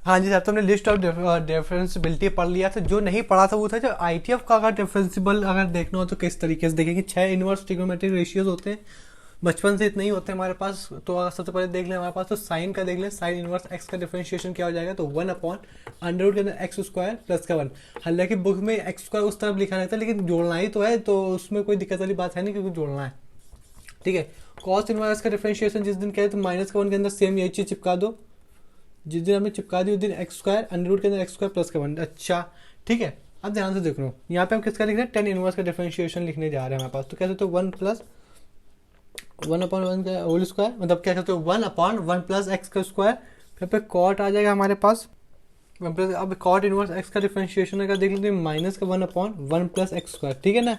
हाँ जी सर, तुमने list of differentiability पढ़ लिया था। जो नहीं पढ़ा था वो था जो आईटीएफ का अगर डिफरेंसिबल अगर देखना हो तो किस तरीके से देखेंगे। 6 इनवर्स ट्रिग्नोमेट्रिक रेशियोज होते हैं, बचपन से इतने ही होते हैं हमारे पास। तो अगर सबसे पहले देख लें हमारे पास तो साइन का देख लें। साइन इनवर्स एक्स का डिफरेंशिएशन क्या हो जाएगा, तो 1/√, के अंदर एक्स स्क्वायर प्लस का 1। हालांकि बुक में एक्स स्क्वायर उस तरफ लिखा रहता है, लेकिन जोड़ना ही तो है, तो उसमें कोई दिक्कत वाली बात है नहीं, क्योंकि जोड़ना है। ठीक है। कॉस इनवर्स का डिफरेंशिएशन जिस दिन कहे तो -1 के अंदर सेम यही चीज चिपका दो। जिस दिन हमने चिपका दी उस दिन एक्स स्क्वायर √, के अंदर एक्स स्क्वायर प्लस का 1। अच्छा ठीक है। अब ध्यान से देख लो, यहाँ पे हम किसका लिख रहे हैं, 10 इनवर्स का डिफरेंशिएशन लिखने जा रहे हैं हमारे पास। तो कैसे, तो 1+1/1 का होल स्क्वायर, मतलब क्या कहते हो 1/1 प्लस एक्स का स्क्वायर। फिर पे कॉट आ जाएगा हमारे पास 1 प्लस। अब कॉट इनवर्स एक्स का डिफरेंशिएशन अगर देख लेते हैं माइनस का 1/1 प्लस एक्स स्क्वायर। ठीक है ना।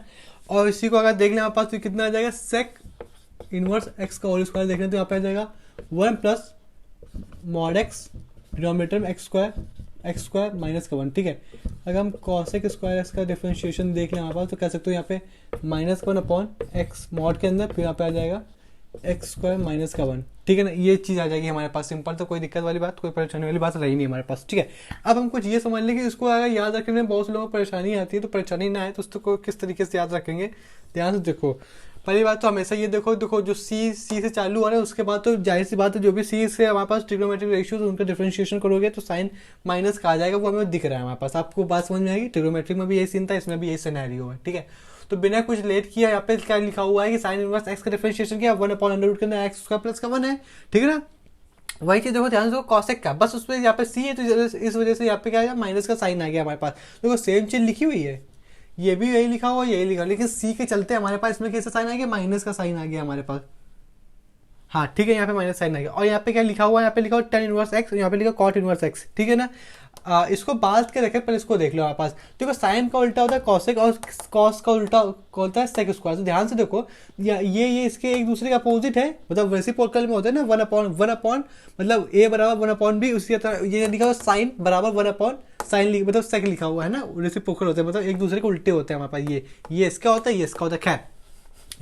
और इसी को अगर देख लें हमारे पास तो कितना आ जाएगा, सेक इनवर्स एक्स का होल स्क्वायर। देख लें तो यहाँ पे आ जाएगा 1 प्लस मॉड एक्स, डिनोमिनेटर में एक्स स्क्वायर माइनस का 1। ठीक है। अगर हम कॉसेक स्क्वायर एक्स का डिफरेंशिएशन देख लें हमारे पास तो कह सकते हो यहाँ पे -1/x मॉड के अंदर, फिर यहाँ पे आ जाएगा एक्स स्क्वायर माइनस का 1। ठीक है ना। ये चीज़ आ जाएगी हमारे पास सिंपल, तो कोई दिक्कत वाली बात, कोई परेशानी वाली बात रही नहीं हमारे पास। ठीक है। अब हम कुछ ये समझ लें कि इसको अगर याद रखने में बहुत से लोगों को परेशानी आती है, तो परेशानी ना आए तो उसको किस तरीके से याद रखेंगे, ध्यान से देखो। पहली बात तो हमेशा ये देखो जो सी से चालू हो रहा है उसके बाद तो जाहिर सी बात है, जो भी सी से हमारे पास ट्रिग्नोमेट्रिक रेशियोज उनका डिफरेंशिएशन करोगे तो साइन माइनस का आ जाएगा, वो हमें दिख रहा है हमारे पास। आपको बात समझ में आएगी। ट्रिग्नोमेट्रिक में भी यही सीन था, इसमें भी यही सिनेरियो है। ठीक है। तो बिना कुछ लेट किया यहाँ पे क्या लिखा हुआ है कि साइन इनवर्स एक्स का डिफरेंशिएशन क्या 1/√, के अंदर एक्स स्क्वायर प्लस का 1 है। ठीक है ना। वही चीज देखो ध्यान से, कॉसेक का बस उसमें यहाँ पे सी है, तो इस वजह से यहाँ पे क्या है, माइनस का साइन आ गया हमारे पास। देखो सेम चीज लिखी हुई है, ये भी यही लिखा हुआ, यही लिखा, लेकिन सी के चलते हमारे पास इसमें कैसा साइन आ गया, माइनस का साइन आ गया हमारे पास। हाँ ठीक है, यहाँ पे माइनस साइन आ गया। और यहाँ पे क्या लिखा हुआ है, यहाँ पे लिखा हुआ 10 इनवर्स एक्स, यहाँ पे लिखा कॉट इनवर्स एक्स। ठीक है ना। इसको बात के रखे, पर इसको देख लो हमारे पास। देखो साइन का उल्टा होता है कॉसेक, और कॉस का उल्टा होता है सेक स्क्वायर। तो ध्यान से देखो, ये इसके एक दूसरे का अपोजिट है, मतलब रेसिप्रोकल में होता है ना। 1/1 मतलब a बराबर 1/b, उसी तरह ये लिखा हुआ साइन बराबर 1/sin, मतलब सेक लिखा हुआ है ना। रेसिप्रोकल होते हैं, मतलब एक दूसरे के उल्टे होते हैं हमारे पास। ये इसका होता है, ये इसका होता है। खैर,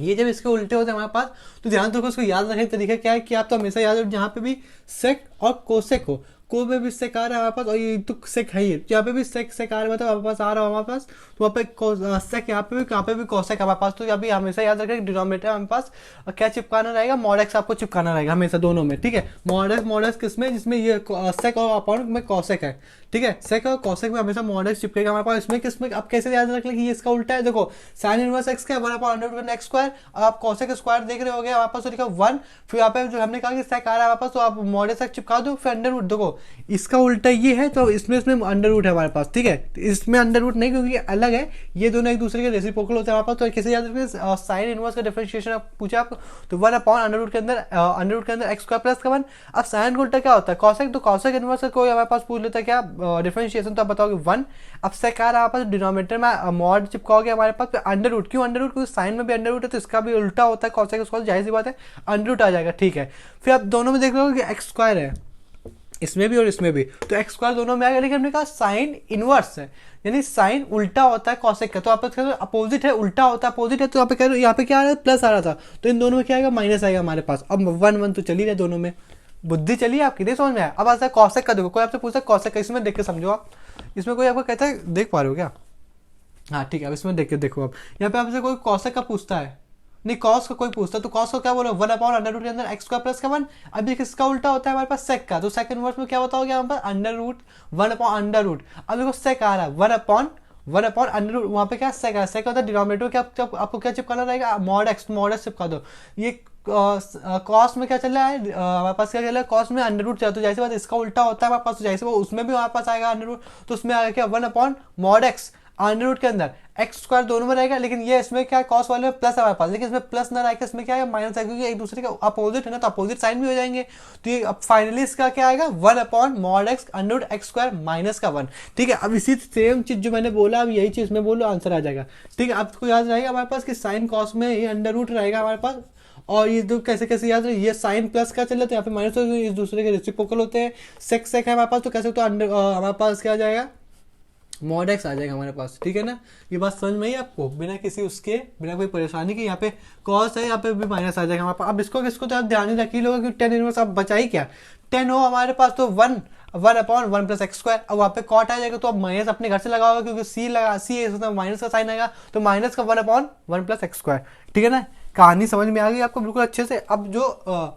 ये जब इसके उल्टे होते हैं हमारे पास, तो ध्यान रखो, उसको याद रखने का तरीका क्या है कि आप तो हमेशा याद रखो, जहाँ पे भी सेक और कोसेक हो, को में भी सेक आ रहा है हमारे पास, और ये तो सेक है ही, यहाँ पे भी सेक आ रहा है, मतलब हमारे पास आ रहा है हमारे पास, तो वहाँ पे सेक, यहाँ पे भी कोसेक हमारे पास। तो अभी हमेशा याद रखें डिनोमिनेटर हमारे पास क्या चिपकाना रहेगा, मॉड एक्स आपको चिपकाना रहेगा हमेशा दोनों में। ठीक है। मॉड एक्स किसमें, जिसमें ये सेक और अपॉन में कोसेक है। ठीक है। सेक और कोसेक में हमेशा मॉड एक्स चिपकेगा हमारे पास। इसमें किसमें अब कैसे याद रख लें कि ये इसका उल्टा है। देखो साइन इनवर्स एक्स का 1/√, एक्स स्क्वायर, आप कोसेक स्क्वायर देख रहे होगे हमारे पास, तो लिखा 1। फिर यहाँ पे जो हमने कहा कि सेक आ रहा है हमारे पास, तो आप मॉड एक्स चिपका दो, फिर अंडर रूट। देखो इसका उल्टा ये है, तो इसमें अंडर रूट है हमारे पास। ठीक है। इसमें अंडर रूट नहीं, क्योंकि अलग है, ये दोनों एक दूसरे के रेसिप्रोकल होते हैं हमारे पास। तो कैसे याद रखें, साइन इनवर्स का डिफरेंशिएशन आप पूछा आपको, तो 1/√, के अंदर एक्स स्क्वायर प्लस का 1। अब साइन का उल्टा क्या होता है, कॉसेक, तो कॉसेक इनवर्स का कोई हमारे पास पूछ लेता है क्या डिफरेंशिएशन, तो आप बताओगे 1। अब सेक आ रहा है हमारे पास, डिनोमिनेटर में मॉड चिपकाओगे हमारे पास, फिर अंडर रूट। क्यों अंडर रूट, क्योंकि साइन में भी अंडर रूट है, तो इसका भी उल्टा होता है कॉसेक स्क्वायर, जाहिर सी बात है अंडर रूट आ जाएगा। ठीक है। फिर आप दोनों में देख लो कि एक्स स्क्वायर है इसमें भी और इसमें भी, तो एक्स स्क्वायर दोनों में आएगा, लेकिन हमने कहा साइन इनवर्स है, यानी साइन उल्टा होता है कॉसेक का। तो आप अपोजिट है, उल्टा होता है अपोजिट है, तो यहाँ पे क्या आ रहा है, प्लस आ रहा था, तो इन दोनों में क्या आएगा, माइनस आएगा हमारे पास। अब 1/1 तो चली रहे दोनों में, बुद्धि चलिए आपकी, नहीं समझ में आया। अब आता है कॉसेक का। देखो कोई आपसे पूछता है कॉसेक का, इसमें देख के समझो आप, इसमें कोई आपको कहता है, देख पा रहे हो क्या, हाँ ठीक है। अब इसमें देख के देखो, अब यहाँ पे आपसे कोई कॉसेक का पूछता है, नहीं कॉस का कोई पूछता है, तो कॉस को क्या बोलो, 1/√, के अंदर एक्स स्क्वायर प्लस का 1। अभी किसका उल्टा होता है हमारे पास, सेक का, तो सेक इनवर्स में क्या होता होगा हमारे पास, √1/√। अब देखो सेक आ रहा है 1/√, वहाँ पे क्या सेक आ रहा है, सेक होता है डिनोमिनेटर, क्या आपको क्या चिपकाना रहेगा, मॉड एक्स चिपका दो। ये कॉस में क्या चल रहा है, हमारे पास क्या चल रहा है, कॉस में अंडर रूट चला, तो जैसे बात इसका उल्टा होता है हमारे पास, तो जैसे वो उसमें भी हमारे पास आएगा अंडर रूट, तो उसमें आएगा क्या 1/mod x, अंडर रूट के अंदर एक्स स्क्वायर दोनों में रहेगा, लेकिन ये इसमें क्या कॉस वाले में प्लस है हमारे पास, लेकिन इसमें प्लस ना रहेगा, इसमें क्या है माइनस है, क्योंकि एक दूसरे का अपोजिट है ना, तो अपोजिट साइन भी हो जाएंगे। तो ये अब फाइनली इसका क्या आएगा 1/mod x, under root x square minus का 1। ठीक है। अब इसी सेम चीज जो मैंने बोला, अब यही चीज में बोलो, आंसर आ जाएगा। ठीक है। आपको याद रहेगा हमारे पास कि साइन कॉस में ये अंडर रूट रहेगा हमारे पास, और ये दो कैसे कैसे याद रहे, ये साइन प्लस का चल रहा है, तो यहाँ पे माइनस, तो इस दूसरे के रेसिप्रोकल होते हैं। सेक सेक है हमारे पास, तो कैसे, तो अंडर हमारे पास क्या आ जाएगा, मॉड एक्स आ जाएगा हमारे पास। ठीक है ना। ये बात समझ में आई आपको, बिना किसी उसके, बिना कोई परेशानी के। यहाँ पे कॉस है, यहाँ पे भी माइनस आ जाएगा हमारे पास। अब इसको किसको तो आप ध्यान ही रख ही लोगे कि 10 इनवर्स आप बचा ही क्या, 10 हो हमारे पास तो 1 one upon one plus x square. अब वहाँ पे कॉट आ जाएगा तो अब माइनस अपने घर से लगाओगे क्योंकि सी लगा, सी माइनस का साइन आएगा तो माइनस का one upon one plus x square. ठीक है ना, कहानी समझ में आ गई आपको बिल्कुल अच्छे से। अब जो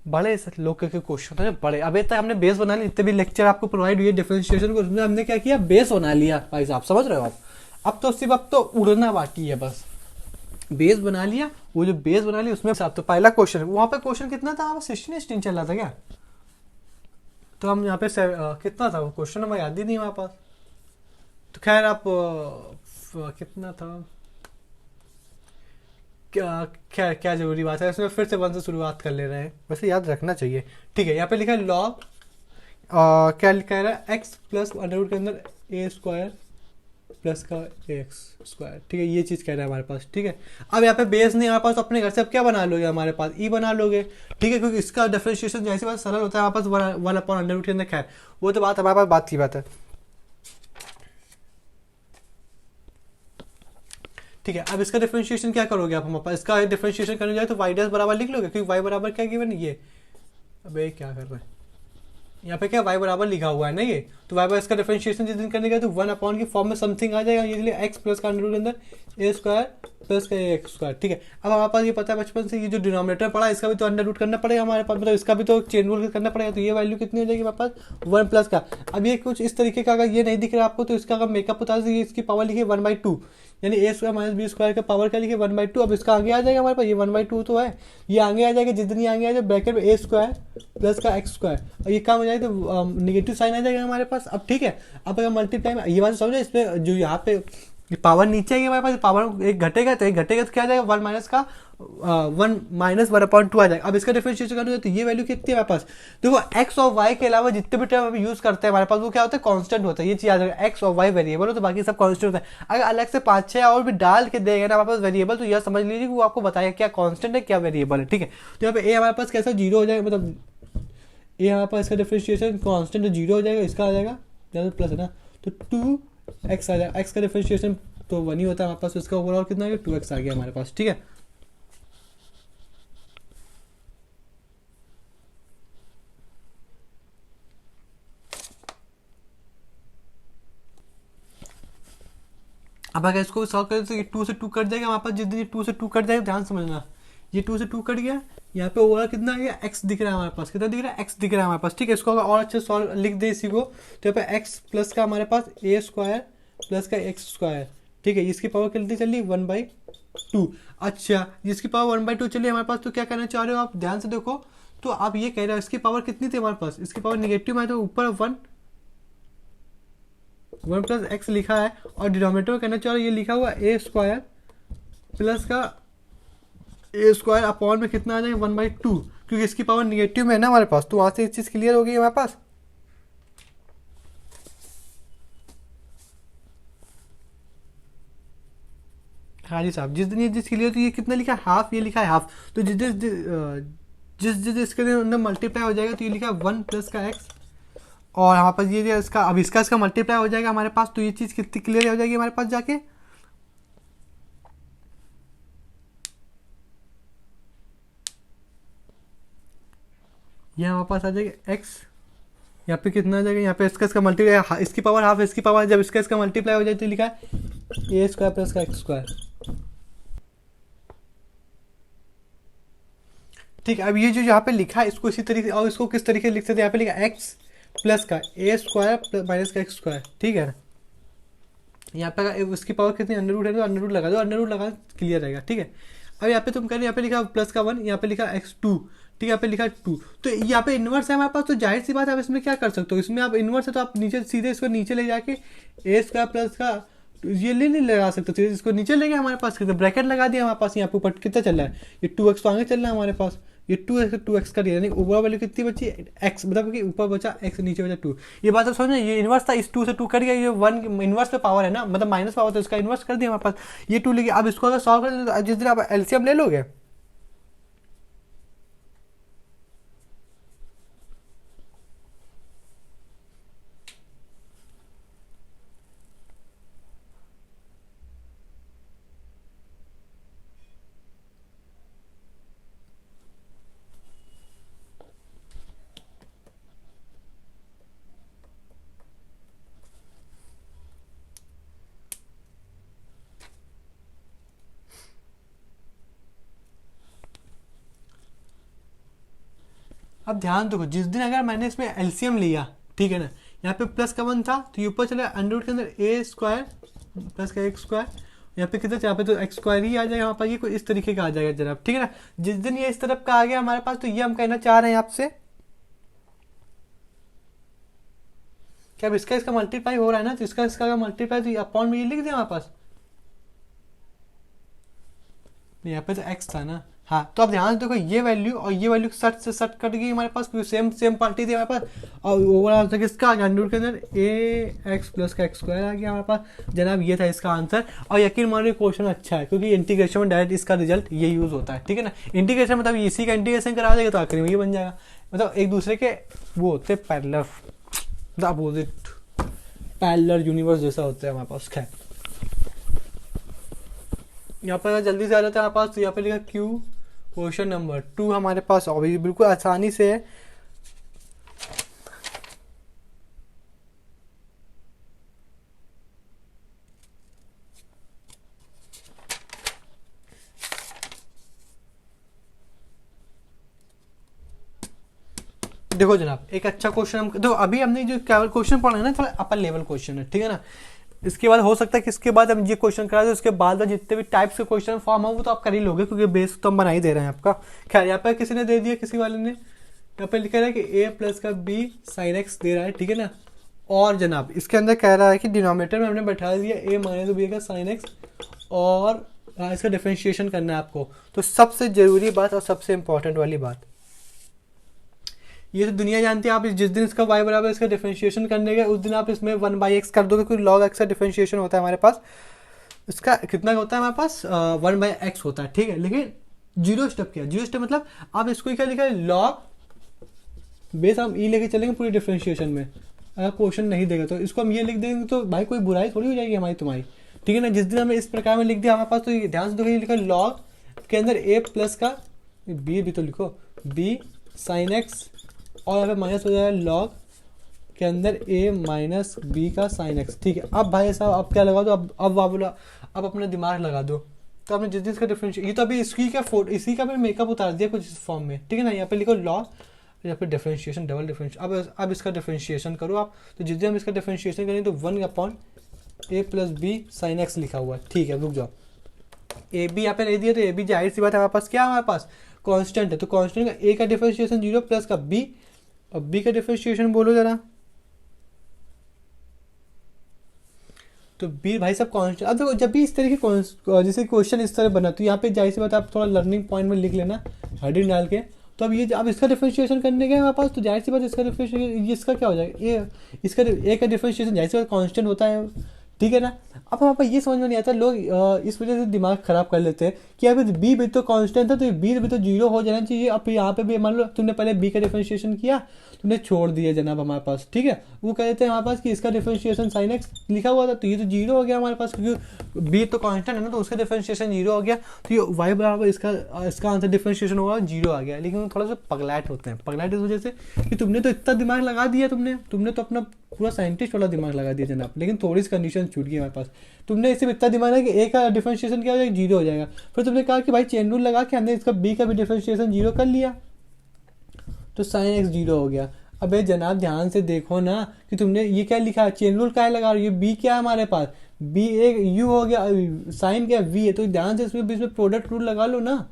बड़े लोग के क्वेश्चन है बड़े, अभी तक हमने बेस बना लिया, इतने भी लेक्चर आपको प्रोवाइड हुए डिफरेंशिएशन को, उसमें हमने क्या किया, बेस बना लिया भाई साहब, समझ रहे हो आप। अब तो सिर्फ अब तो उड़ना बाकी है बस, बेस बना लिया, वो जो बेस बना लिया उसमें साहब। तो पहला क्वेश्चन, वहाँ पे क्वेश्चन कितना था, 16 चल रहा था क्या, तो हम यहाँ पे कितना था वो क्वेश्चन, हमें याद ही नहीं हमारे पास। तो खैर आप कितना था, क्या क्या क्या जरूरी बात है इसमें, फिर से वन से शुरुआत कर ले रहे हैं, वैसे याद रखना चाहिए। ठीक है, यहाँ पे लिखा है लॉग, क्या कह रहा है, एक्स प्लस अंडर रूट के अंदर ए स्क्वायर प्लस का एक्स स्क्वायर। ठीक है, ये चीज़ कह रहा है हमारे पास। ठीक है, अब यहाँ पे बेस नहीं हमारे पास, तो अपने घर से अब क्या बना लोगे, हमारे पास ई बना लोगे। ठीक है, क्योंकि इसका डिफरेंशिएशन जैसी बात सरल होता है हमारे पास, वन अपॉन अंडर रूट के अंदर, खैर वो तो बात हमारे पास बात की बात है। ठीक है, अब इसका डिफरेंशिएशन क्या करोगे आप, हमारे पास इसका डिफरेंशिएशन करने जाए तो वाई डैश बराबर लिख लोगे, क्योंकि वाई बराबर क्या गिवन है ये, अबे क्या कर रहे हैं यहाँ पे, क्या वाई बराबर लिखा हुआ है ना ये, तो वाई बार इसका डिफरेंशिएशन जिस दिन करने का तो वन अपॉन की फॉर्म में समथिंग आ जाएगा, ये एक्स प्लस का अंडर रूट के अंदर ए स्क्वायर प्लस का एक्स स्क्वायर। ठीक है, अब हमारे पास ये पता है बचपन से, ये जो डिनोमिनेटर पड़ा इसका भी तो अंडर रूट करना पड़ेगा हमारे पास, मतलब इसका भी तो चेन रूल करना पड़ेगा, तो ये वैल्यू कितनी हो जाएगी हमारे पास, वन प्लस का। अब ये कुछ इस तरीके का, अगर ये नहीं दिख रहा आपको तो इसका अगर मेकअप होता है, इसकी पावर लिखिए 1/2, यानी ए स्क्वायर माइनस बी स्क्वायर का पावर क्या लिखे 1/2। अब इसका आगे आ जाएगा हमारे पास, ये 1/2 तो है, ये आगे आ जाएगा, जितनी आगे आ जाए ब्रैकेट में ए स्क्वायर प्लस का एक्स स्क्वायर, और ये काम हो जाएगा तो निगेटिव साइन आ जाएगा हमारे पास। अब ठीक है, अब अगर मल्टीप्लाई में ये बात समझो, इसमें जो यहाँ पे पावर नीचे आएगी हमारे पास, पावर एक घटेगा तो क्या आ जाएगा, वन माइनस का वन माइनस 1/2 आ जाएगा। अब इसका डिफरेंशिएशन करना तो ये वैल्यू कितनी है हमारे पास, देखो एक्स और वाई के अलावा जितने भी टर्म हम यूज करते हैं हमारे पास वो क्या होता है, कांस्टेंट होता है, ये चीज याद रखना, एक्स और वाई वेरिएबल हो तो बाकी सब कांस्टेंट होता है। अगर अलग से 5-6 और भी डाल के देगा ना हमारे पास वेरिएबल, तो यह समझ लीजिए कि वो आपको बताएगा क्या कांस्टेंट है क्या वेरिएबल है। ठीक है, तो यहाँ पे ए हमारे पास कैसा जीरो हो जाएगा, मतलब ए हमारे पास इसका डिफरेंशिएशन कांस्टेंट जीरो हो जाएगा, इसका आ जाएगा प्लस है ना, तो 2x आ जाएगा, एक्स का डिफरेंशिएशन तो 1 ही होता है हमारे पास, तो इसका ओवरऑल कितना आ गया 2x आ गया हमारे पास। ठीक है, अब अगर इसको सॉल्व करें तो ये 2 से 2 कट जाएगा हमारे पास, जिस दिन ये 2 से 2 कट जाएगा ध्यान समझना, ये 2 से 2 कट गया, यहाँ पे ओवरऑल कितना आ गया, x दिख रहा है हमारे पास, कितना दिख रहा है, x दिख रहा है हमारे पास। ठीक है, इसको अगर और अच्छे सॉल्व लिख दे इसी को, तो यहाँ पे x प्लस का हमारे पास ए स्क्वायर प्लस का एक्स स्क्वायर। ठीक है, इसकी पावर कितनी चली 1/2। अच्छा, जिसकी पावर 1/2 चली हमारे पास, तो क्या कहना चाह रहे हो आप, ध्यान से देखो, तो आप ये कह रहे हो इसकी पावर कितनी थी हमारे पास, इसकी पावर निगेटिव में, तो ऊपर 1 प्लस एक्स लिखा है, और डिनोमिनेटर में कहना चाह रहे हो ये लिखा हुआ ए स्क्वायर प्लस का ए स्क्वायर अपॉन में कितना आ जाएगा 1/2, क्योंकि इसकी पावर निगेटिव में है ना हमारे पास, तो वहां से एक चीज क्लियर हो गई हमारे पास। हाँ जी साहब, जिस दिन ये चीज क्लियर, तो ये कितना लिखा है हाफ, ये लिखा है हाफ, तो जिस जिस जिस जिस इसके अंदर मल्टीप्लाई हो जाएगा तो ये लिखा है 1 प्लस का एक्स, और हमारे पास ये इसका अब इसका मल्टीप्लाई हो जाएगा हमारे पास, तो ये चीज कितनी क्लियर हो जाएगी हमारे पास जाके, ये हमारे पास आ जाएगा x, यहाँ पे कितना आ जाएगा, यहाँ पे इसका मल्टीप्लाई, इसकी पावर हाफ, इसकी पावर, जब इसका मल्टीप्लाई हो जाए तो लिखा है ए स्क्वायर प्लस का एक्स स्क्वायर। ठीक है, अब ये जो यहाँ पे लिखा है इसको इसी तरीके, और इसको किस तरीके से लिख सकते हैं, यहाँ पे लिखा एक्स प्लस का ए स्क्वायर माइनस का एक्स स्क्वायर। ठीक है ना, यहाँ पे उसकी पावर कितनी अंडर रूट है, तो अंडर रूट लगा दो, अंडर रूट लगा क्लियर रहेगा। ठीक है, अब यहाँ पे तुम कह रहे यहाँ पे लिखा प्लस का 1, यहाँ पे लिखा x2, ठीक है, यहाँ पे लिखा 2, तो यहाँ पे इन्वर्स है हमारे पास, तो जाहिर सी बात है आप इसमें क्या कर सकते हो, इसमें आप इन्वर्स है तो आप नीचे सीधे इसको नीचे ले जाके ए स्क्वायर प्लस का ये नहीं लगा सकते, तो इसको नीचे ले गया हमारे पास, कितना ब्रैकेट लगा दिया हमारे पास, यहाँ पे ऊपर कितना चल रहा है, ये 2x तो आगे चल रहा है हमारे पास, ये 2x का यानी ऊपर वैल्यू कितनी बची x, मतलब कि ऊपर बचा x नीचे बचा 2। ये बात तो समझो, ये इन्वर्स था, इस 2 से 2 कर गया, ये 1 इन्वर्स पे पावर है ना, मतलब माइनस पावर, तो इसका इन्वर्स कर दिया हमारे पास, ये 2 लेके अब इसको अगर सॉल्व कर दे, जिस दिन आप एलसीएम ले लोगे, अब ध्यान दो, जिस दिन अगर मैंने इसमें एलसीएम लिया, ठीक है ना, यहाँ पे प्लस का 1 था तो ये ऊपर चला अंडर रूट के अंदर ए स्क्वायर प्लस का एक्स स्क्वायर, यहाँ पे कितना, यहाँ पे तो एक्स स्क्वायर ही आ जाएगा, यहाँ पर ये कोई इस तरीके का आ जाएगा जनाब, ठीक है ना। जिस दिन ये इस तरफ का आ गया हमारे पास, तो ये हम कहना चाह रहे हैं आपसे कि अब इसका इसका मल्टीप्लाई हो रहा है ना, तो इसका इसका मल्टीप्लाई, तो अपॉन में ये लिख दिया हमारे पास, यहाँ पे तो x था ना। हाँ, तो अब ध्यान से देखो, ये वैल्यू और ये वैल्यू सट से सट कट गई हमारे पास, क्योंकि सेम सेम पार्टी थी हमारे पास, और ओवरऑल तक इसका अंडर के अंदर ए एक्स प्लस का एक्स स्क्वायर आ गया हमारे पास जनाब, ये था इसका आंसर। और यकीन मानिए क्वेश्चन अच्छा है, क्योंकि इंटीग्रेशन में डायरेक्ट इसका रिजल्ट ये यूज होता है, ठीक है ना। इंटीग्रेशन मतलब इसी का इंटीग्रेशन करा देगा तो आखिर में ये बन जाएगा, मतलब एक दूसरे के वो होते हैं parallel, the opposite parallel universe जैसा होता है हमारे पास। खैर, यहाँ पर जल्दी से आ जाता है हमारे पास, तो यहाँ पे लिखा क्यू क्वेश्चन नंबर 2 हमारे पास ऑब्वियसली बिल्कुल आसानी से है। देखो जनाब, एक अच्छा क्वेश्चन हम तो अभी हमने जो क्वेश्चन पढ़ा है ना, थोड़ा अपर लेवल क्वेश्चन है, ठीक है ना। इसके बाद हो सकता है कि इसके बाद हम ये क्वेश्चन करा दे, उसके बाद जितने भी टाइप्स के क्वेश्चन फॉर्म हो वो तो आप कर ही लोगे, क्योंकि बेस तो हम बना ही दे रहे हैं आपका। खैर, यहाँ पर किसी ने दे दिया, किसी वाले ने यहाँ पर लिखा है कि a प्लस का b साइन एक्स दे रहा है, ठीक है ना। और जनाब इसके अंदर कह रहा है कि डिनोमिनेटर में हमने बैठा दिया a माइनस b का साइन एक्स, और इसका डिफरेंशिएशन करना है आपको। तो सबसे जरूरी बात और सबसे इंपॉर्टेंट वाली बात, ये तो दुनिया जानती है, आप जिस दिन इसका y बराबर इसका डिफरेंशिएशन करने गए उस दिन आप इसमें 1/x कर दोगे, क्योंकि log x का डिफरेंशिएशन होता है हमारे पास। इसका कितना होता है हमारे पास 1/x होता है, ठीक है। लेकिन जीरो स्टेप क्या, जीरो स्टेप मतलब आप इसको क्या लिखा है, log बेस आप ई लेके चलेंगे पूरी डिफरेंशिएशन में। अगर क्वेश्चन नहीं देगा तो इसको हम ये लिख देंगे, तो भाई कोई बुराई थोड़ी हो जाएगी हमारी तुम्हारी, ठीक है ना। जिस दिन हमें इस प्रकार में लिख दिया हमारे पास, तो ये ध्यान से देखो, ये लिखा log के अंदर a प्लस का b भी तो लिखो b साइन एक्स, और यहाँ पे माइनस हो जाएगा log के अंदर a माइनस बी का साइन एक्स, ठीक है। अब भाई साहब अब क्या लगा दो, अब अपना दिमाग लगा दो। तो आपने जिस दिन इसका डिफरेंशिएट, ये तो अभी इसी का भी मेकअप उतार दिया कुछ इस फॉर्म में, ठीक है ना। यहाँ पे लिखो log, यहाँ पे डिफरेंशिएशन डबल डिफरेंशिएशन, अब इसका डिफरेंशिएशन करो आप। तो जिस दिन हम इसका डिफरेंशिएशन करेंगे तो 1/a plus B sine x लिखा हुआ है, ठीक है। रुक जाओ, ए बी यहाँ पे नहीं दिया, तो ए बी जाहिर सी बात है हमारे पास क्या है, हमारे पास कांस्टेंट है, तो कांस्टेंट का ए का डिफरेंशिएशन 0 प्लस का बी, और बी का डिफरेंशिएशन बोलो जरा, तो बी भाई साहब कांस्टेंट। अब देखो, जब भी इस तरह के जैसे क्वेश्चन इस तरह बना, तो यहाँ पे जाहिर सी बात आप थोड़ा लर्निंग पॉइंट में लिख लेना हेडिंग डाल के। तो अब इसका डिफरेंशिएशन करने गए हमारे पास, तो जाहिर सी बात इसका डिफरेंशिएशन, इसका क्या हो जाएगा, ए इसका ए का डिफरेंशिएशन जाहिर सी बात कांस्टेंट होता है, ठीक है ना। अब वहाँ पर ये समझ में नहीं आता, लोग इस वजह से दिमाग खराब कर लेते हैं कि अभी बी भी तो कांस्टेंट था, तो बी भी तो 0 हो जाना चाहिए। अब यहाँ पे भी मान लो तुमने पहले बी का डिफरेंशिएशन किया, तुमने छोड़ दिया जनाब हमारे पास, ठीक है। वो कह देते हैं हमारे पास कि इसका डिफरेंशिएशन साइन एक्स लिखा हुआ था, तो ये तो 0 हो गया हमारे पास, क्योंकि बी तो कांस्टेंट है ना, तो उसका डिफरेंशिएशन 0 हो गया। तो ये वाई बराबर इसका आंसर डिफरेंशिएशन होगा 0 आ गया। लेकिन वो थोड़ा सा पगलैट होते हैं, पगलैट इस वजह से कि तुमने तो इतना दिमाग लगा दिया, तुमने तो अपना पूरा साइंटिस्ट वाला दिमाग लगा दिया जनाब, लेकिन थोड़ी सी कंडीशन छूट गई हमारे पास। तुमने सिर्फ इतना दिमाग है कि ए का डिफरेंशिएशन क्या हो जाएगा, 0 हो जाएगा। फिर तुमने कहा कि भाई चेन रूल लगा के हमने इसका बी का भी डिफरेंशिएशन 0 कर लिया, तो साइन एक्स 0 हो गया। अबे जनाब ध्यान से देखो ना कि तुमने ये क्या लिखा है, चेन रूल क्या लगा रहे हो, ये बी क्या है हमारे पास, बी एक यू हो गया, साइन क्या वी है, तो ध्यान से इसमें प्रोडक्ट रूल लगा लो ना,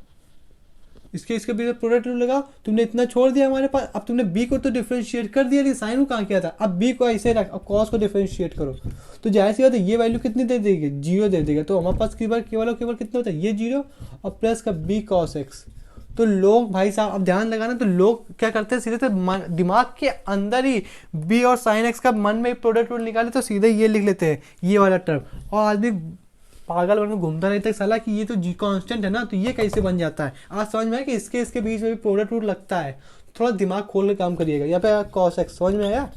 इसके बीच में प्रोडक्ट रूल लगाओ। तुमने इतना छोड़ दिया हमारे पास, अब तुमने बी को तो डिफरेंशिएट कर दिया, लेकिन साइन को कहाँ किया था, अब बी को ऐसे रख, अब कॉस को डिफरेंशिएट करो, तो जाहिर सी बात है ये वैल्यू कितनी दे देगी, 0 दे देगा। तो हमारे पास केवल कितना होता है, ये 0 और प्लस का बी कॉस एक्स। तो लोग भाई साहब अब ध्यान लगाना, तो लोग क्या करते हैं, सीधे से दिमाग के अंदर ही बी और साइन एक्स का मन में प्रोडक्ट रूल निकाले, तो सीधे ये लिख लेते हैं ये वाला टर्म, और आदमी पागल बनकर घूमता रहता है साला कि ये तो जी कांस्टेंट है ना, तो ये कैसे बन जाता है। आज समझ में आया कि इसके बीच में भी प्रोडक्ट रूल लगता है। थोड़ा दिमाग खोल के काम करिएगा। यहाँ पे कॉस एक्स समझ में आया।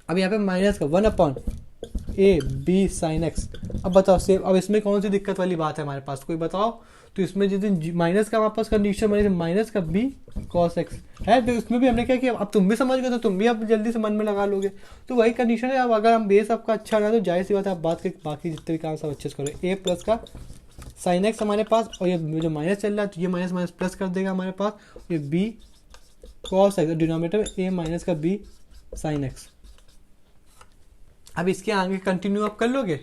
अब यहाँ पे माइनस का 1/a b साइन एक्स। अब बताओ सेम, अब इसमें कौन सी दिक्कत वाली बात है हमारे पास, कोई बताओ। तो इसमें जिस दिन माइनस का हमारे पास कंडीशन बनी थी, माइनस का b cos x है, तो इसमें भी हमने क्या किया, अब तुम भी समझ गए तो तुम भी अब जल्दी से मन में लगा लोगे। तो वही कंडीशन है। अब अगर हम बेस आपका अच्छा रहा तो जाहिर सी बात है आप बात के बाकी जितने भी काम सब अच्छे से करो। a प्लस का साइन एक्स हमारे पास, और ये जो माइनस चल रहा है तो ये माइनस माइनस प्लस कर देगा हमारे पास, ये b कॉस एक्स, डिनोमिनेटर में ए माइनस का बी साइन एक्स। अब इसके आगे कंटिन्यू आप कर लोगे,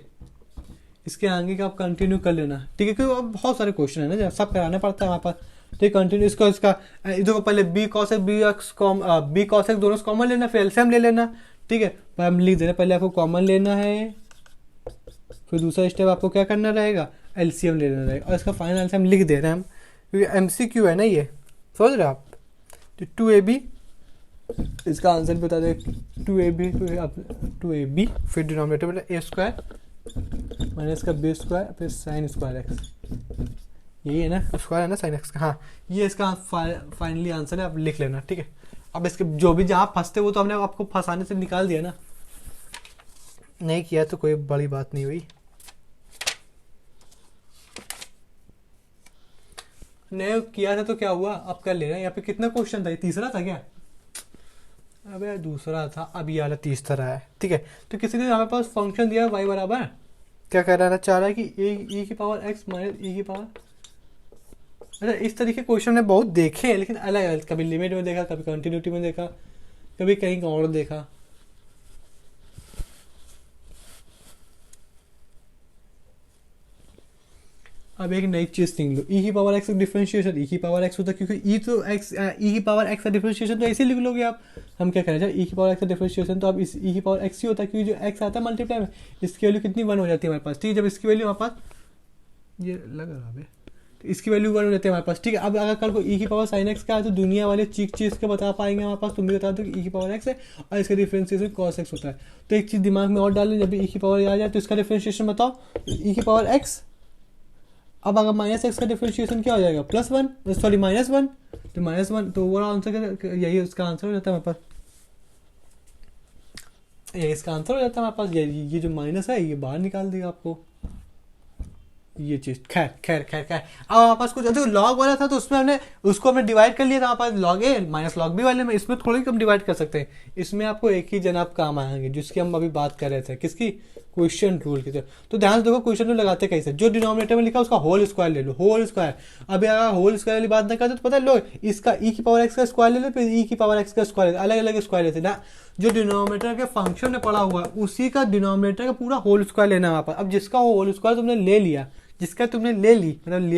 इसके आगे का आप कंटिन्यू कर लेना, ठीक है, क्योंकि अब बहुत सारे क्वेश्चन है ना, सब कराना पड़ता है वहाँ पर। ठीक, कंटिन्यू इसको, इसका इधर को पहले B cos x B cos x दोनों कॉमन लेना, फिर एलसीएम ले लेना। ठीक है, पर हम लिख दे रहे हैं, पहले आपको कॉमन लेना है, फिर दूसरा स्टेप आपको क्या करना रहेगा, एलसीएम ले लेना रहेगा, और इसका फाइनल आंसर हम लिख दे रहे हैं हम, क्योंकि एमसीक्यू है ना ये, समझ रहे आप। तो 2ab इसका आंसर बता दे, 2ab फिर डिनोमिनेटर में ए स्क्वायर माइनस का बी स्क्वायर फिर साइन स्क्वायर एक्स, यही है ना, स्क्वायर है ना साइन एक्स का। हाँ, ये इसका फाइनली आंसर है, आप लिख लेना। ठीक है, अब इसके जो भी जहाँ फंसते वो तो हमने आपको फंसाने से निकाल दिया ना, नहीं किया तो कोई बड़ी बात नहीं हुई। नहीं किया था तो क्या हुआ, अब कर लेना। यहाँ पे कितना क्वेश्चन था, ये तीसरा था क्या, अबे दूसरा था, अब ये वाला तीसरा है। ठीक है, तो किसी ने हमारे पास फंक्शन दिया y बराबर क्या कहना चाह रहा है कि e की पावर x माइनस e की पावर। अच्छा, इस तरीके क्वेश्चन ने बहुत देखे हैं, लेकिन अलग अलग, कभी लिमिट में देखा, कभी कंटिन्यूटी में देखा, कभी कहीं और देखा। अब एक नई चीज सीख लो, e की पावर x डिफरेंशिएशन e की पावर x होता है, क्योंकि e तो x e की पावर x का डिफरेंशिएशन तो ऐसे लिख लोगे आप। हम क्या करें, e की पावर x का डिफरेंशिएशन तो अब इस e की पावर x ही होता है, क्योंकि जो x आता है मल्टीप्लाई में, इसकी वैल्यू कितनी 1 हो जाती है हमारे पास। ठीक है, जब इसकी वैल्यू हमारे पास ये लग रहा है, तो इसकी वैल्यू 1 हो जाती है हमारे पास। ठीक है, अब अगर कल को e की पावर साइन x का है तो दुनिया वाले चीज के बता पाएंगे हमारे पास, तुम भी बता दो कि e की पावर x है और इसका डिफरेंशिएशन cos x होता है। तो एक चीज दिमाग में और डाल लें, जब भी e की पावर आ जाए तो इसका डिफरेंशिएशन बताओ, e की पावर x। अब अगर माइनस एक्स का डिफरेंशिएशन क्या हो जाएगा, +1, सॉरी -1, तो -1, तो ओवरऑल आंसर यही इसका आंसर हो जाता है हमारे पास, ये इसका आंसर हो जाता है हमारे पास। ये जो माइनस है ये बाहर निकाल देगा आपको ये चीज। खैर खैर खैर खैर, अब हमारे पास कुछ जो लॉग वाला था तो उसमें हमने उसको हमने डिवाइड कर लिया था, हमारे पास लॉग ए माइनस लॉग बी वाले में, इसमें थोड़ी कम डिवाइड कर सकते हैं। इसमें आपको एक ही जनाब काम आएंगे, जिसकी हम अभी बात कर रहे थे, किसकी, क्वेश्चन रूल की। तो ध्यान से देखो क्वेश्चन रूल लगाते कैसे, जो डिनोमिनेटर में लिखा उसका होल स्क्वायर ले लो, होल स्क्वायर। अभी अगर होल स्क्वायर वाली बात ना करते तो पता है लो, इसका ई की पावर एक्स का स्क्वायर ले लो, फिर ई की पावर एक्स का स्क्वायर, अलग अलग स्क्वायर लेते ना। जो डिनोमिनेटर के फंक्शन में पड़ा हुआ है उसी का डिनोमिनेटर का पूरा होल स्क्वायर लेना है वहाँ पर। अब जिसका वो होल स्क्वायर तुमने ले लिया, जिसका तुमने ले ली मतलब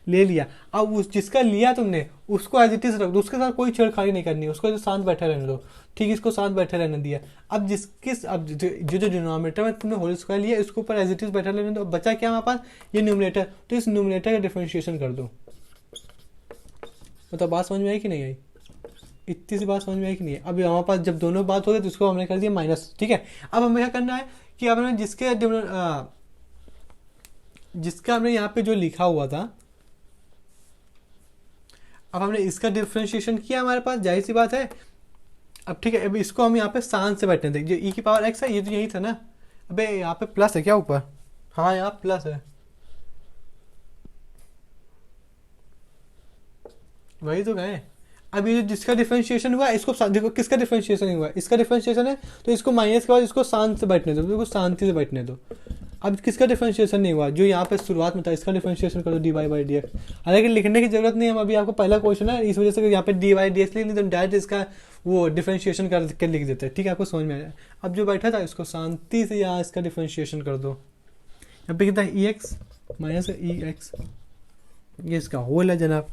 ले लिया, अब उस जिसका लिया तुमने उसको एज इट इज रख दो, उसके साथ कोई छेड़खानी नहीं करनी है, उसको जो शांत बैठे रहने दो। ठीक है, इसको शांत बैठे रहने दिया। अब अब जो डिनोमिनेटर में तुमने होल स्क्वायर लिया इसके ऊपर एज इट इज बैठा रहने दो। बचा क्या हमारे पास, ये न्यूमरेटर, तो इस न्यूमरेटर का डिफरेंशिएशन कर दो। मतलब बात समझ में आई कि नहीं आई, इतनी सी बात समझ में आई कि नहीं है। अब हमारे पास जब दोनों बात हो गई तो उसको हमने कर दिया माइनस। ठीक है, अब हमें क्या करना है कि अब हमें जिसका हमने यहाँ पे जो लिखा हुआ था, अब हमने इसका डिफरेंशिएशन किया हमारे पास, जाहिर सी बात है। अब ठीक है, अब इसको हम यहाँ पे शांत से बैठने देंगे। जो ई की पावर एक्स है ये तो यही था ना, अबे यहाँ पे प्लस है क्या ऊपर, हाँ यहाँ प्लस है, वही तो गए। अब ये जिसका डिफरेंशिएशन हुआ इसको देखो, किसका डिफरेंशिएशन हुआ, इसका डिफरेंशिएशन है, तो इसको माइनस के बाद इसको शांत से बैठने दो, इसको शांति से बैठने दो। अब किसका डिफरेंशिएशन नहीं हुआ, जो यहाँ पे शुरुआत में था, इसका डिफरेंशिएशन कर दो dy/dx। हालांकि लिखने की जरूरत नहीं है, हम अभी आपको पहला क्वेश्चन है इस वजह से यहाँ पे dy/dx लिख नहीं, तो डायरेक्ट इसका वो डिफरेंशिएशन करके लिख देते हैं। ठीक है, आपको समझ में आ जाए। अब जो बैठा था इसको शांति से यहाँ इसका डिफरेंशिएशन कर दो। यहाँ पे कितना है, ex माइनस ex, ये इसका होल है जनाब,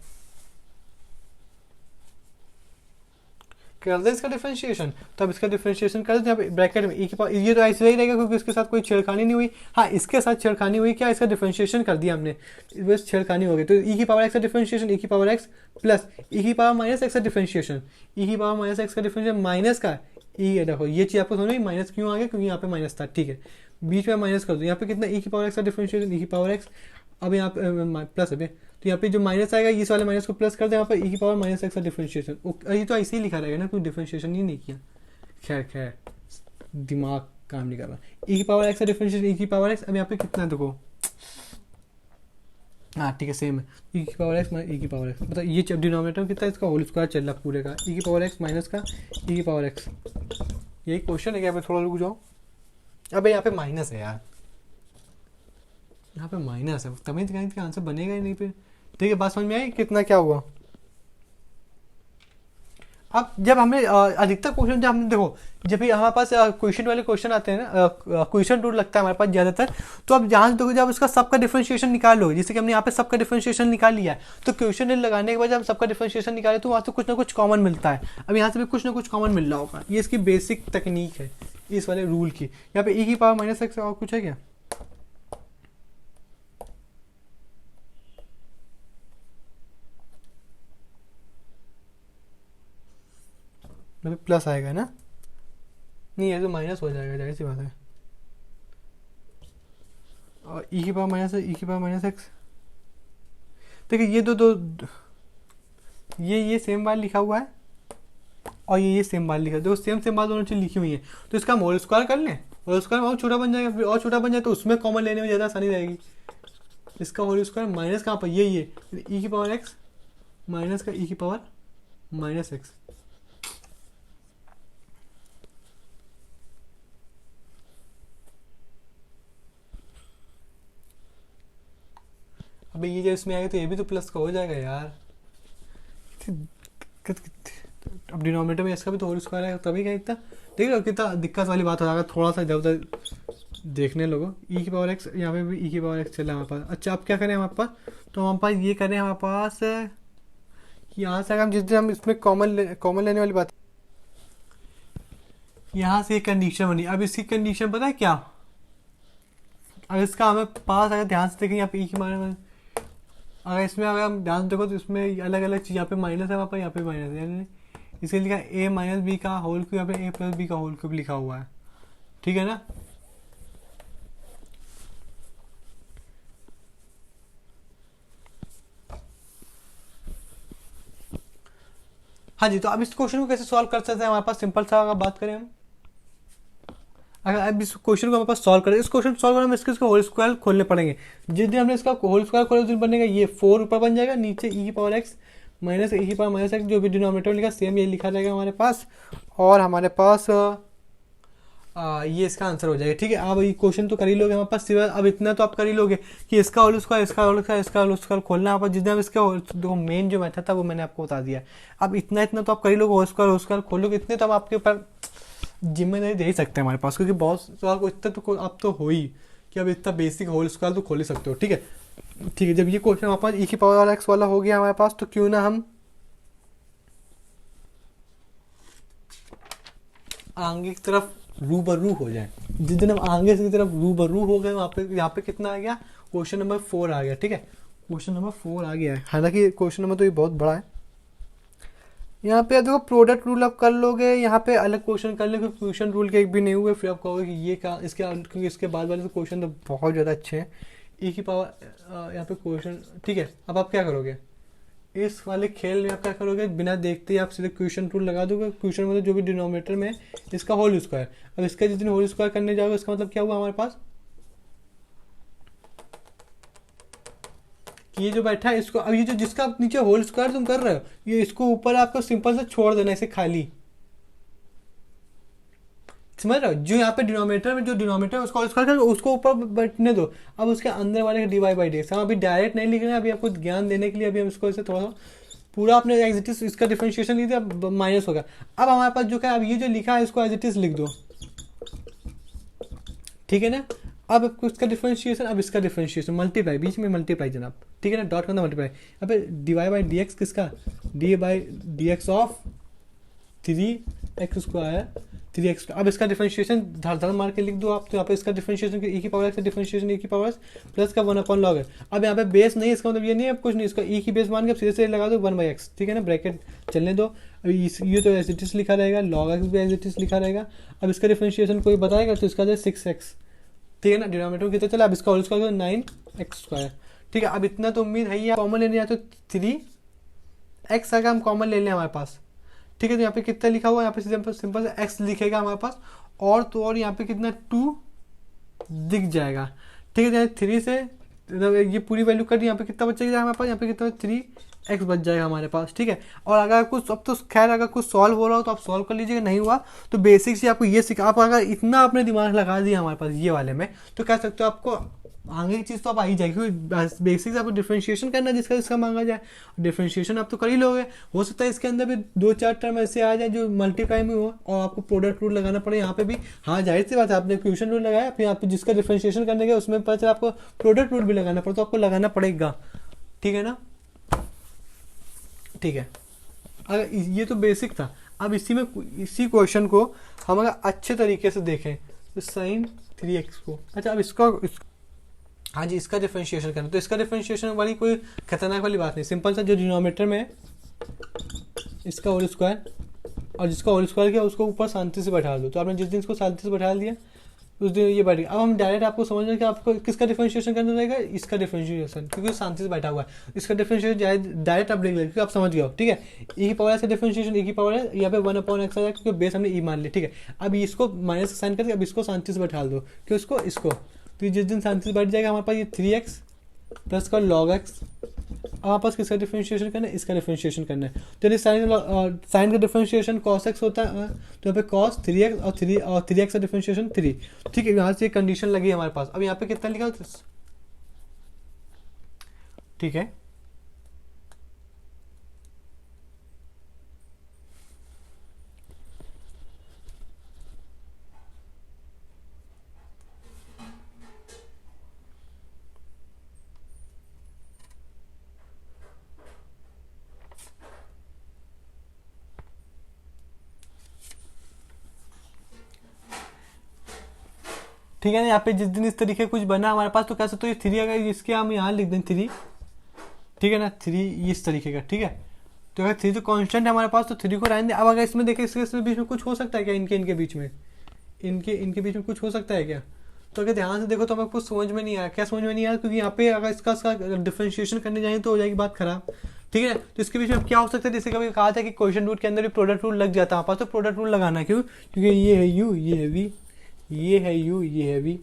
कर दे इसका डिफरेंशिएशन। तो अब इसका डिफरेंशिएशन कर दे यहाँ पे ब्रैकेट में ई की पावर, ये तो ऐसे ही रहेगा क्योंकि इसके साथ कोई छेड़खानी नहीं हुई। हाँ, इसके साथ छेड़खानी हुई, क्या, इसका डिफरेंशिएशन कर दिया हमने, बस छेड़खानी हो गई। तो ई की पावर एक्स का डिफरेंशिएशन, ई की पावर एक्स प्लस ई की पावर माइनस एक्स का डिफरेंशिएशन, ई की पावर माइनस एक्स का डिफरेंशिएशन माइनस का ई। देखो ये चीज़ आपको समझ में, माइनस क्यों आ गया, क्योंकि यहाँ पे माइनस था। ठीक है, बीच में माइनस कर दो, यहाँ पे कितना ई की पावर एक्स का डिफरेंशिएशन, ई की पावर एक्स, अब यहाँ पे प्लस है, तो यहाँ पे जो माइनस आएगा इस वाले माइनस को प्लस कर दे, यहाँ पे ई की पावर माइनस एक्स का डिफरेंशिएशन। ये तो ऐसे ही लिखा रहेगा ना, कोई डिफरेंशिएशन ही नहीं किया। खैर खैर, दिमाग काम नहीं कर रहा। ई की पावर एक्स का डिफरेंशिएशन, ई की पावर एक्स, अब यहाँ पे कितना देखो, हाँ ठीक है सेम है, ई की पावर एक्स माइनस ई की पावर एक्स, मतलब ये डिनोमिनेटर कितना है इसका, होल स्क्वायर चल रहा पूरे का, ई की पावर एक्स माइनस का ई की पावर एक्स। यही क्वेश्चन है, यहाँ पे थोड़ा रुक जाओ। अब यहाँ पे माइनस है यार, यहाँ पे माइनस है, तभी तो गणित का आंसर बनेगा ही नहीं पे। ठीक है, बात समझ में आई, कितना क्या हुआ। अब जब हमें अधिकतर क्वेश्चन, जब हम देखो जब भी हमारे पास क्वेश्चन वाले क्वेश्चन आते हैं ना, क्वेश्चन रूल लगता है हमारे पास ज़्यादातर, तो अब जहाँ देखो जब उसका सबका डिफरेंशिएशन निकालो, जैसे कि हमने यहाँ पे सबका डिफरेंशिएशन निकाल लिया है, तो क्वेश्चन रूल लगाने के बाद जब सबका डिफरेंशिएशन निकाले तो वहाँ से कुछ ना कुछ कॉमन मिलता है। अब यहाँ से भी कुछ ना कुछ कॉमन मिल रहा होगा, ये इसकी बेसिक तकनीक है इस वाले रूल की। यहाँ पे e⁻⁻x और कुछ है क्या? प्लस आएगा ना? नहीं, ये तो माइनस हो जाएगा, जाहिर सी बात है। और e⁻⁻x, देखिए ये ये सेम बार लिखा हुआ है और ये सेम बार लिखा है, देखो सेम बार दोनों चीज़ लिखी हुई है, तो इसका होल स्क्वायर कर लें, होल स्क्वायर और छोटा बन जाएगा, फिर और छोटा बन जाए तो उसमें कॉमन लेने में ज़्यादा आसानी रहेगी। इसका होल स्क्वायर माइनस कहाँ पर, ये e⁻x माइनस का e⁻−x। अबे ये जब इसमें आएगा तो ये भी तो प्लस का हो जाएगा यार। अब डिनोमिनेटर में इसका भी तो होल स्क्वायर है, तभी क्या इतना देख लो कितना दिक्कत वाली बात हो जाएगा। थोड़ा सा इधर उधर देखने लोगो। e⁻x, यहाँ पे भी e⁻x चला हमारे पास। अच्छा अब क्या करें हमारे पास, तो हमारे पास ये करें हमारे पास यहाँ से, अगर हम जिस दिन हम इसमें कॉमन लेने वाली बात, यहाँ से एक कंडीशन बनी। अब इसकी कंडीशन पता है क्या, अगर इसका हमें पास अगर ध्यान से देखें यहाँ पे अगर इसमें अगर हम ध्यान से देखो तो इसमें अलग अलग चीज़, यहाँ पे माइनस है, वहाँ पर यहाँ पे माइनस है, यानी इसके लिखा a-b का होल क्यूब, यहाँ पे a+b का होल क्यूब लिखा हुआ है, ठीक है ना। हाँ जी, तो अब इस क्वेश्चन को कैसे सॉल्व कर सकते हैं, हमारे पास सिंपल सा अगर बात करें हम, अगर अब इस क्वेश्चन को हमारे पास सॉल्व करें, इस क्वेश्चन सॉल्व करने में इसका होल स्क्वायर खोलने पड़ेंगे। जिस दिन हमने इसका होल स्क्वायर खोला उस दिन बनेगा ये 4 ऊपर बन जाएगा, नीचे e⁻x माइनस e⁻−x, जो भी डिनोमिनेटर लिखा सेम ये लिखा जाएगा हमारे पास, और हमारे पास ये इसका आंसर हो जाएगा, ठीक है। अब ये क्वेश्चन तो कर ही लोगे हमारे पास सिवा, अब इतना तो आप कर ही लोगे कि इसका होल स्क्वायर, इसका होल स्क्वायर, इसका होल स्क्वायर खोलना है। जितना इसका देखो मेन जो मेथड था वो मैंने आपको बता दिया। अब इतना तो आप कर ही लोगे, होल स्क्वायर खोलोगे, इतने तो हम आपके ऊपर जिम्मेदारी दे ही सकते हैं हमारे पास, क्योंकि बहुत सवाल को इतना तो अब तो हो ही कि अब इतना बेसिक होल स्क्वायर तो खोल ही सकते हो, ठीक है। ठीक है, जब ये क्वेश्चन हमारे पास e⁻x वाला हो गया हमारे पास, तो क्यों ना हम आगे की तरफ रूबरू हो जाए। जिस दिन हम आगे की तरफ रूबरू हो गए वहाँ पे, यहाँ पे कितना आ गया, क्वेश्चन नंबर 4 आ गया, ठीक है। क्वेश्चन नंबर 4 आ गया है, हालांकि क्वेश्चन नंबर तो ये बहुत बड़ा है। यहाँ पे देखो प्रोडक्ट रूल आप कर लोगे, यहाँ पे अलग क्वेश्चन कर लोगे, क्वेश्चन रूल के एक भी नहीं हुए, फिर आप कहोगे कि ये क्या क्योंकि इसके बाद वाले तो क्वेश्चन तो बहुत ज़्यादा अच्छे हैं। यहाँ पे क्वेश्चन, ठीक है। अब आप क्या करोगे इस वाले खेल में, आप क्या करोगे, बिना देखते ही आप सीधे क्वेश्चन रूल लगा दोगे। क्वेश्चन मतलब जो भी डिनोमिनेटर में इसका होल स्क्वायर, अब इसका जिस दिन होल स्क्वायर करने जाओगे इसका मतलब क्या हुआ हमारे पास, ये जो बैठा है इसको, अब ये जो जिसका नीचे होल स्क्वायर तुम कर रहे हो, ये इसको ऊपर आपको सिंपल से छोड़ देना, इसे खाली, समझ रहे हो। जो यहाँ पे डिनोमिनेटर में जो डिनोमिनेटर है उसको होल स्क्वायर करके उसको ऊपर बैठने दो। अब उसके अंदर वाले dy/dx हम अभी डायरेक्ट नहीं लिख रहे हैं, अभी आपको ज्ञान देने के लिए अभी हम इसको ऐसे थोड़ा सा पूरा अपने एज इट इज इसका डिफरेंशिएशन लिख दिया, माइनस होगा। अब हमारे पास जो क्या, अब ये जो लिखा है इसको एज इट इज लिख दो, ठीक है ना। अब इसका डिफरेंशिएशन, अब इसका डिफरेंशिएशन मल्टीप्लाई, बीच में मल्टीप्लाई जनाब, ठीक है ना, डॉट का अंदर मल्टीप्लाई। अब dy/dx किसका, dy/dx ऑफ 3x²। अब इसका डिफरेंशिएशन धड़ मार के लिख दो आप, तो यहाँ पे इसका डिफरेंशिएशन e⁻x का डिफरेंशिएशन e⁻x प्लस का 1/log है। अब यहाँ पे बेस नहीं, इसका मतलब ये नहीं है कुछ नहीं, इसका e की बेस मान के सीधे से लगा दो 1/x, ठीक है ना, ब्रैकेट चलने दो। अभी ये तो एज इट इज लिखा रहेगा, log x भी एज इट इज लिखा रहेगा। अब इसका डिफरेंशिएशन कोई बताएगा तो इसका 6x, ठीक है ना, डिनोमिनेटर कितना चला, अब इसका होल स्क्वायर 9x², ठीक है। अब इतना तो उम्मीद है ही, कॉमन लेने जाए तो 3x अगर हम कॉमन ले लें हमारे पास, ठीक है। तो यहाँ पे कितना लिखा हुआ है, यहाँ पे सिंपल से x लिखेगा हमारे पास, और तो और यहाँ पे कितना 2 दिख जाएगा, ठीक है। 3 से ये पूरी वैल्यू कर दी, यहाँ पे कितना बचेगा हमारे पास, यहाँ पे कितना 3x बच जाएगा हमारे पास, ठीक है। और अगर कुछ, अब तो खैर अगर कुछ सॉल्व हो रहा हो तो आप सॉल्व कर लीजिएगा, नहीं हुआ तो बेसिक से आपको ये सीखा। आप अगर इतना अपने दिमाग लगा दिया हमारे पास ये वाले में, तो कह सकते हो आपको आगे की चीज़ तो आप आ ही जाएगी, क्योंकि बेसिक आपको डिफरेंशिएशन करना है जिसका जिसका मांगा जाए, डिफरेंशिएशन आप तो कर ही लोगे। हो सकता है इसके अंदर भी 2-4 टर्म ऐसे आ जाए जो मल्टीप्लाई में हो और आपको प्रोडक्ट रूल लगाना पड़े यहाँ पे भी। हाँ जाहिर सी बात है, आपने क्वेश्चन रूल लगाया, फिर यहाँ पे जिसका डिफरेंशिएशन करने गया उसमें पता चला आपको प्रोडक्ट रूल भी लगाना पड़ा, तो आपको लगाना पड़ेगा, ठीक है ना। ठीक है, अगर ये तो बेसिक था। अब इसी क्वेश्चन को हम अगर अच्छे तरीके से देखें तो साइन 3x को, अच्छा अब हाँ जी इसका डिफरेंशिएशन करना, तो इसका डिफरेंशिएशन वाली कोई खतरनाक वाली बात नहीं, सिंपल सा जो डिनोमिनेटर में है इसका होल स्क्वायर, और जिसका होल स्क्वायर किया उसको ऊपर शांति से बैठा दो। तो आपने जिस दिन इसको शांति से बैठा दिया उस दिन ये बैठ गया। अब हम डायरेक्ट आपको समझ रहे हैं कि आपको किसका डिफरेंशिएशन करना रहेगा, इसका डिफरेंशिएशन, क्योंकि शांति से बैठा हुआ है। इसका डिफरेंशिएशन डायरेक्ट आप लिख लेंगे, क्योंकि आप समझ गए हो, ठीक है। ई की पावर का डिफरेंशिएशन ई की पावर है, यहाँ पे 1/x आ जाएगा, क्योंकि बेस हमने ई मान लिया, ठीक है। अब इसको माइनस साइन करके अब इसको शांति से बैठा दो, क्यों इसको तो जिस दिन शांति से बैठ जाएगा हमारे पास ये 3x प्लस का log x। अब हमारे पास किसका डिफरेंशिएशन करना है, इसका डिफरेंशिएशन करना है। तो यदि साइन का डिफरेंशिएशन cos x होता है, तो यहाँ पे cos 3x और 3x का डिफरेंशिएशन 3, ठीक है। यहाँ से एक कंडीशन लगी है हमारे पास। अब यहाँ पे कितना लिखा, ठीक है। ठीक है ना, यहाँ पे जिस दिन इस तरीके कुछ बना हमारे पास तो कह सकते हो 3 अगर इसके हम यहाँ लिख दें 3, ठीक है ना, 3 इस तरीके का, ठीक है। तो अगर 3 तो कांस्टेंट है हमारे पास तो 3 को रहने दें। अब अगर इसमें देखें इसके बीच में कुछ हो सकता है क्या, इनके बीच में इनके बीच में कुछ हो सकता है क्या। तो अगर ध्यान से देखो तो हमें कुछ समझ में नहीं आया, क्या समझ में नहीं आया, क्योंकि यहाँ पे अगर इसका डिफरेंशिएशन करने जाए तो हो जाएगी बात खराब, ठीक है। तो इसके बीच में क्या हो सकता है, जैसे कभी कहा था कि क्वेश्चन रूल के अंदर भी प्रोडक्ट रूल लग जाता है हमारे पास, तो प्रोडक्ट रूल लगाना है, क्यों, क्योंकि ये है यू ये है वी, ये है यू ये है वी।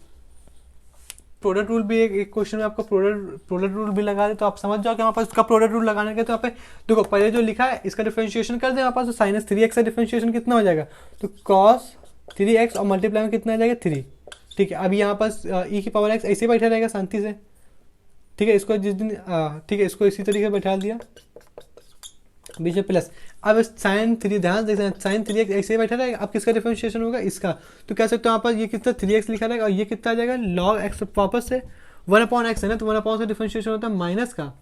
प्रोडक्ट रूल भी एक क्वेश्चन में आपको प्रोडक्ट रूल भी लगा दे तो आप समझ जाओ कि हमारे पास उसका प्रोडक्ट रूल लगाने के। तो यहाँ पे देखो पहले जो लिखा है इसका डिफरेंशिएशन कर दे हमारे पास, तो साइनस 3x का डिफरेंशिएशन कितना हो जाएगा, तो cos 3x और मल्टीप्लाई में कितना आ जाएगा 3, ठीक है। अभी यहाँ पास e की पावर x ऐसे बैठा रहेगा शांति से, ठीक है। इसको जिस दिन ठीक है इसको इसी तरीके से बैठा दिया, बीच में प्लस। अब साइन 3 ध्यान देख साइन 3x ऐसे ही बैठा रहेगा। अब किसका डिफरेंशिएशन होगा, इसका। तो कह सकते हो यहाँ पर ये कितना 3x लिखा रहेगा और ये कितना आ जाएगा log x, वापस से 1/x है ना, तो 1/x का डिफरेंशिएशन होता है माइनस का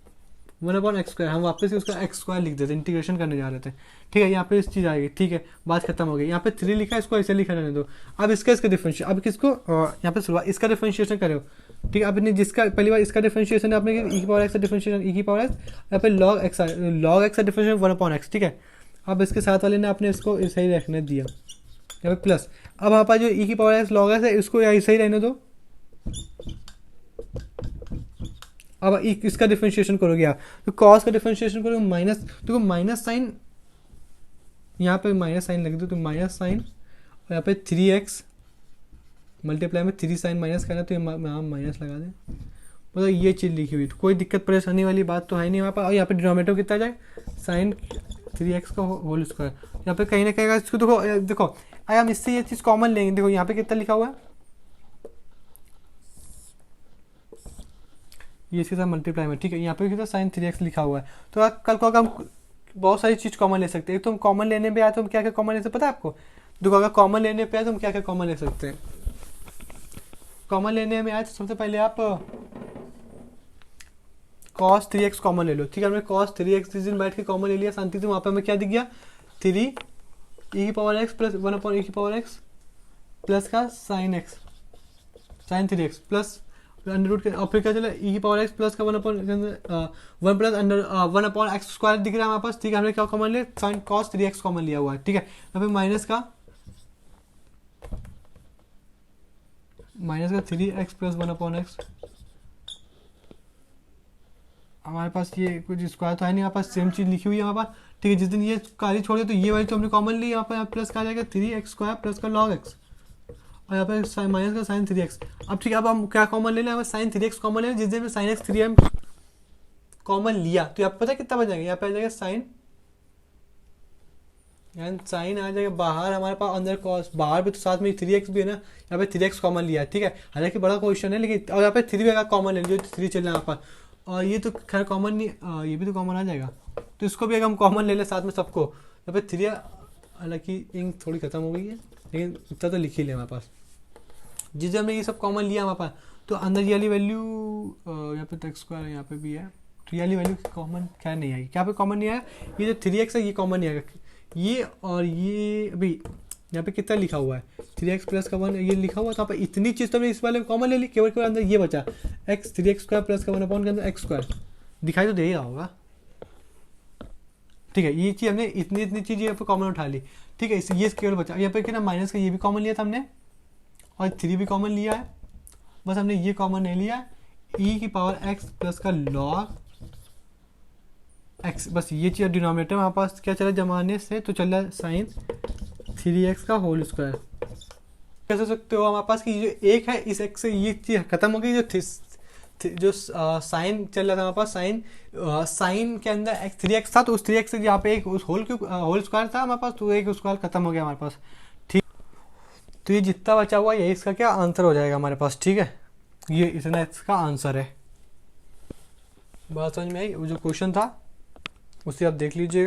1/x²। हम वापस से उसका x² लिख देते, इंटीग्रेशन करने जा रहे थे, ठीक है। यहाँ पे इस चीज़ आएगी, ठीक है, बात खत्म हो गई। यहाँ पे 3 लिखा है, इसको ऐसे लिखा रहने दो। अब इसका डिफरेंशिएशन, अब किसको यहाँ पे शुरुआत इसका डिफरेंशिएशन करो, ठीक है। आपने जिसका पहली बार इसका डिफरेंशिएशन आपने ई की पावर एक्स का डिफरेंशिएशन ई की पावर एक्स, यहाँ पे log x का डिफरेंशिएशन 1/x, ठीक है। अब इसके साथ वाले ने आपने इसको सही रखने दिया, यहाँ पे प्लस। अब हमारे पास जो ई की पावर एक्स log x है इसको ऐसे ही रहने दो। अब इसका डिफरेंशिएशन करोगे आप, तो cos का डिफरेंशिएशन करोगे माइनस, तो माइनस साइन यहाँ पे माइनस साइन लग दो, तो माइनस साइन और यहाँ पे 3x मल्टीप्लाई में 3 साइन माइनस करना, तो यहाँ माइनस लगा दें, मतलब ये चीज़ लिखी हुई। तो कोई दिक्कत परेशानी वाली बात तो है नहीं वहाँ पर। और यहाँ पे डिनोमिनेटर कितना जाए, साइन 3x का होल स्क्वायर। यहाँ पे कहीं ना कहीं इसको देखो अगर हम इससे ये चीज़ कॉमन लेंगे, देखो यहाँ पे कितना लिखा हुआ है, ये इसके साथ मल्टीप्लाई में, ठीक है। यहाँ पे कितना साइन 3x लिखा हुआ है। तो कल को अगर हम बहुत सारी चीज़ कॉमन ले सकते हैं, तो हम कॉमन लेने पे आए तो हम क्या क्या कॉमन ले सकते, पता है आपको। देखो अगर कॉमन लेने पे आए तो हम क्या क्या कॉमन ले सकते हैं। कॉमन लेने में आए तो सबसे पहले आप cos 3x कॉमन ले लो, ठीक है। हमने cos 3x जिस दिन बैठ के कॉमन ले लिया शांति से, वहाँ पे हमें क्या दिख गया 3 e की पावर x प्लस 1/e की पावर x प्लस का sine 3x plus under root के, और फिर क्या चला e की पावर x प्लस का 1 प्लस अंडर 1/x² दिख रहा है हमारे पास, ठीक है। हमने क्या कॉमन लिया, साइन cos 3x कॉमन लिया हुआ है, ठीक है। यहाँ पे माइनस का 3x प्लस 1/x, हमारे पास ये कुछ स्क्वायर तो है नहीं, हमारे पास सेम चीज़ लिखी हुई है हमारे पास, ठीक है। जिस दिन ये कारी छोड़ तो ये वाली तो हमने कॉमन ली, यहाँ पर प्लस का आ जाएगा 3x² प्लस का log x, और यहाँ पे माइनस का साइन 3x। अब ठीक है, अब हम क्या कॉमन ले लें, हमें साइन 3x कॉमन ले लें। जिस दिन में साइन x 3m कॉमन लिया तो यहाँ पता कितना बच जाएगा, यहाँ पे आ जाएगा साइन एंड साइन आ जाएगा बाहर हमारे पास, अंदर कॉस बाहर भी तो साथ में 3x भी है ना, यहाँ पे 3x कॉमन लिया है, ठीक है। हालांकि बड़ा क्वेश्चन है लेकिन, और यहाँ पे 3 भी अगर कॉमन ले लीजिए, 3 चल रहा है यहाँ पर, और ये तो खैर कॉमन नहीं, ये भी तो कॉमन आ जाएगा, तो इसको भी अगर हम कॉमन ले लें साथ में सबको, यहाँ पे 3, हालांकि इंक थोड़ी खत्म हो गई है लेकिन इतना तो लिख ही ले हमारे पास। जिस हमने ये सब कॉमन लिया हमारे पास, तो अंदर ये वाली वैल्यू, यहाँ पे तो x² यहाँ पे भी है, तो ये वाली वैल्यू कॉमन क्या नहीं आएगी, क्या पे कॉमन नहीं आया, ये जो 3x है ये कॉमन नहीं आएगा, ये और ये अभी यहाँ पे कितना लिखा हुआ है 3x प्लस का 1 ये लिखा हुआ, तो यहाँ पे इतनी चीज़ तो हमने इस वाले में कॉमन ले ली, केवल केवल अंदर ये बचा x 3x² प्लस का 1 के अंदर x², दिखाई तो दे ही रहा होगा, ठीक है। ये चीज़ हमने इतनी चीज़ यहाँ पे कॉमन उठा ली, ठीक है। ये केवल बचा, यहाँ पे क्या माइनस का ये भी कॉमन लिया था हमने, और 3 भी कॉमन लिया है, बस हमने ये कॉमन नहीं लिया, e की पावर x प्लस का log x, बस ये चीज़ डिनोमिनेटर हमारे पास क्या चला जमाने से, तो चल रहा है साइन 3x का होल स्क्वायर। कह सकते हो हमारे पास कि ये जो एक है इस x से ये चीज़ खत्म हो गई, जो साइन चल रहा था हमारे पास, साइन के अंदर 3x था, तो उस 3x से यहाँ पे एक उस होल स्क्वायर था हमारे पास, तो एक स्क्वायर खत्म हो गया हमारे पास, ठीक। तो ये जितना बचा हुआ है इसका क्या आंसर हो जाएगा हमारे पास, ठीक है। ये इतना इसका आंसर है। बात समझ में आई, वो जो क्वेश्चन था उसे आप देख लीजिए।